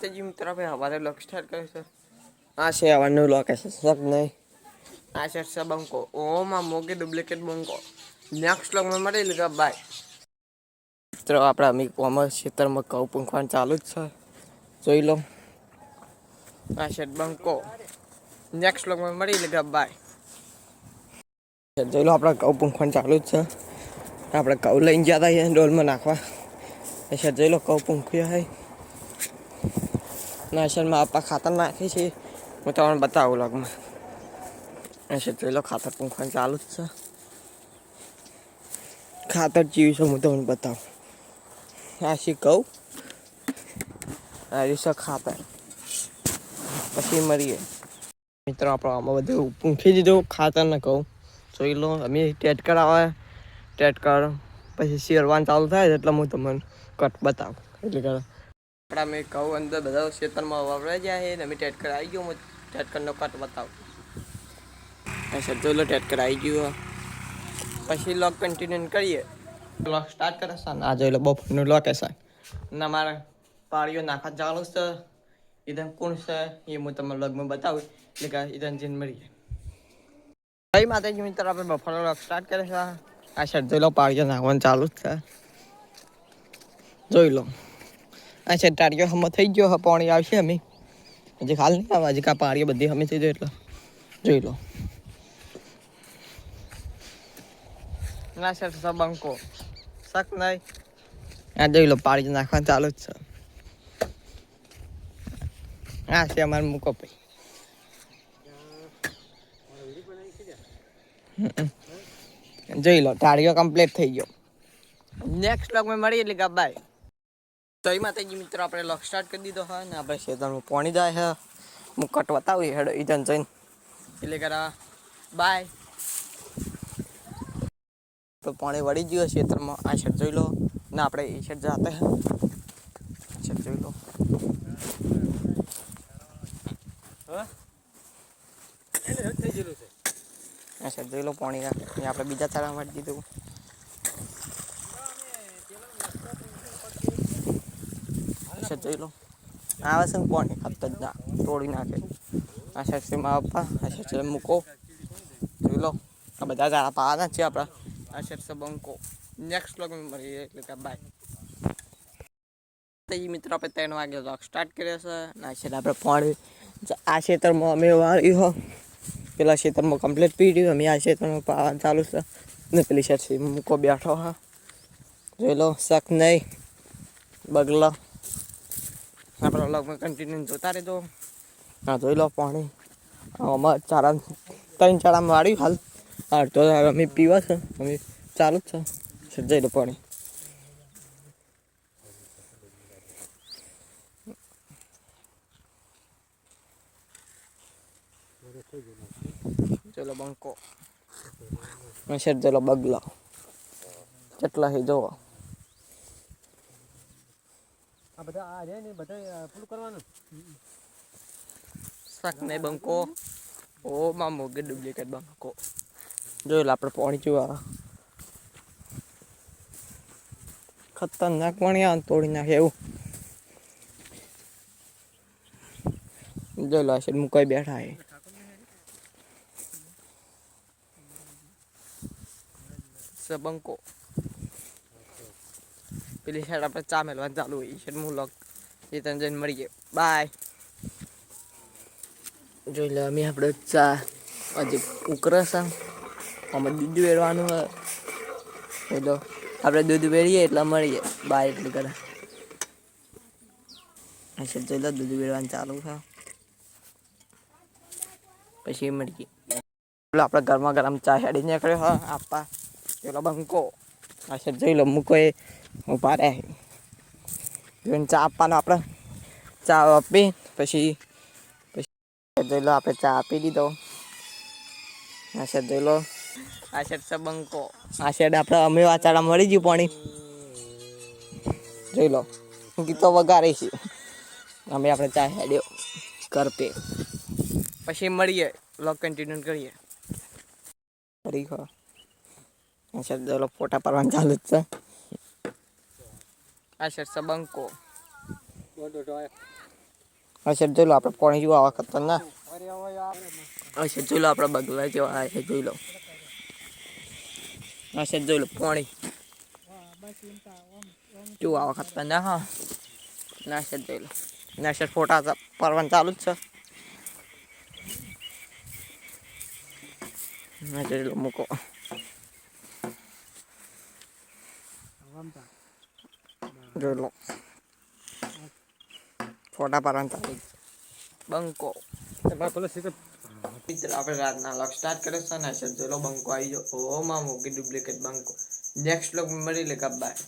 जी मित्र पे हमारे लोग स्टार्ट करें सर आशे आवनु लोकेशन सब नहीं आशे सब बंको ओ मा मोगे डुप्लिकेट बंको नेक्स्ट लोग में मरे लगा बाय मित्र આપડા અમી કોમર્સ ક્ષેત્રમાં કઉ પૂંખવાન ચાલુ જ છે જોઈ લો આશે બંકો નેક્સ્ટ લોગ में મળી લગા બાય જોઈ લો આપડા કઉ પૂંખવાન ચાલુ જ છે આપણે કઉ લઈને ગયા હતા ડોલમાં નાખવા આશે જોઈ લો કઉ પૂંખ્યા હે नाशन में आपा खातर नाखी छे हूँ तमने बताऊँ लग में ऐसे जो लो खातर पूंखवान चालू है खातर चीज से हूँ तमने बताऊँ आशी कहूँ ऐसा खातर पी मरीए मित्रों आप बधु पूंखी दीधु खातर न कहूँ જોઈ લો અમે ટેટ કરાવવા ટેટ કર પછી શેરવાન ચાલુ થાય એટલે હું તમને કટ બતાવું એટલે કે આપણા મેં કહું અંદર બધા ખેતરમાં વાવરાઈ જાય છે અમે ટેટ કર આવી ગયો હું ટેટ કરનો કટ બતાવું અચ્છા જોઈ લો ટેટ કર આવી ગયું પછી લોક કન્ટિન્યુ કરીએ લોક સ્ટાર્ટ કરે છે આ જોઈ લો બફરનું લોકેશન ના મારે પાળીઓ નાખવા ચાલુ છે ઇધન કોણ છે એ હું તમને લગમાં બતાવું એટલે કે ઇધન જીન મળીએ જય માતાજી મિત્ર આપણે બફરનો લોક સ્ટાર્ટ કરે છે આ શર્ટ જોઈ લો પાળીઓ નાખવાનું ચાલુ જ છે જોઈ લો अच्छा टाड़ियो हम थी गयो पानी आवशे अमी हजी खाल नहीं आवा हजी का पाड़ियो बधी हमी थी जो એટલે જોઈ લો ના સર સબંકો શક નહીં આ જોઈ લો પાડી નાખવાનું ચાલુ જ છે આ છે અમાર મૂકો ભાઈ જોઈ લો ટાળીઓ કમ્પ્લીટ થઈ ગયો નેક્સ્ટ વ્લોગ માં મળીએ એટલે કે બાય તો એ માતાજી મિત્રો આપણે લોક સ્ટાર્ટ કરી દીધો હોય ને આપણે ખેતરમાં પાણી જાય છે હું કટ બતાવી હેડો ઈધન જઈને એટલે કરા બાય તો પાણી વળી ગયું ખેતરમાં આ શેર જોઈ લો ને આપણે એ શેર જાતે હે શેર જોઈ લો આ શેર જોઈ લો પાણી આપણે બીજા ચારા વાળી દીધું જોઈ લો આવે છે ને પાણી ખાતર જ ના તોડી નાખે આ શેરમાં આપવા આ શેર મૂકો જોઈ લો આ બધા ચારા પાવાના છે આપણા આ શેર બંકો નેક્સ્ટ વ્લોગ માં મળીએ એટલે કે બાય તો એ મિત્રો આપણે 3 વાગે વ્લોગ સ્ટાર્ટ કર્યો છે આ શેર આપણે પાણી આ ખેતરમાં અમે વાળી હો પેલા ખેતરમાં કમ્પ્લીટ પી રહ્યું અમે આ ખેતરમાં પાવાનું ચાલુ છે ને પેલી શેર મૂકો બેઠો હા જોઈ લો શક નહીં બગલા આપણે વ્લોગમાં કન્ટિન્યુ જોતા રહેજો હા જોઈ લો પાણી આમાં ચારા 3 ચારામાં વાળ્યું હાલ અડધો અમે પીવા છે અમે ચાલુ જ છે જોઈ લો પાણી ચલો બંકો શેર ચલો બગલા કેટલા હે જોવો આ બધા આ રે ને બધા પૂરું કરવાનું શક નહીં બંકો ઓ માં મોગે ડુપ્લિકેટ બંકો જોઈ લો આપણે પાણી જોવા ખતરનાક પાણી આ તોડી નાખે એવું જોઈ લો આ શેર મુકાઈ બેઠા હે સબંકો પેલી સાઈડ આપણે ચા મેળવાનું ચાલુ હોય છે હું લોક એ તને જઈને મળીએ બાય જોઈ લો અમે આપણે ચા હજી ઉકળે છે આમાં દૂધ વેરવાનું જોઈ લો આપણે દૂધ વેરીએ એટલે મળીએ બાય એટલી કરે અચ્છા જોઈ લો દૂધ વેરવાનું ચાલુ છે પછી મળીએ આપણે ગરમા ગરમ ચા હેડી નીકળ્યો હા આપવા પેલો બંકો અચ્છા જોઈ લો મૂકો એ ઉભા રહે જોઈને ચા આપવાનો આપણે ચા આપી પછી જોઈ લો આપણે ચા આપી દીધો આ શેર જોઈ લો આ શેર સબંકો આ શેર આપણે અમે વાચાડા મળી ગયું પાણી જોઈ લો ગીતો વગાડે છે અમે આપણે ચા હેડ્યો કરપે પછી મળીએ વ્લોગ કન્ટિન્યુ કરીએ ફરી ખો આ શેર જોઈ લો ફોટા પાડવાનું ચાલુ જ છે આ શેર સબંકો અચ્છા જોઈ લો આપણે પાણી જેવું આવા ખતરનાક. અચ્છા જોઈ લો આપણા બગલા જેવા આવે છે જોઈ લો. અચ્છા જોઈ લો પાણી કેવું આવા ખતરનાક હા. નાશત જોઈ લો નાશત ફોટા પાડવાનું ચાલુ જ છે. ના જોઈ લો મૂકો. જોઈ લો ફોટા પાડવાનું ચાલુ જ છે. બંકો મિત્ર આપણે રાતના વ્લોગ સ્ટાર્ટ કર્યો છે ને જોઈ લો બંકો આવી ગયો. ઓ માં મૂકી ડુપ્લિકેટ બંકો નેક્સ્ટ વ્લોગ મળી લે બાય.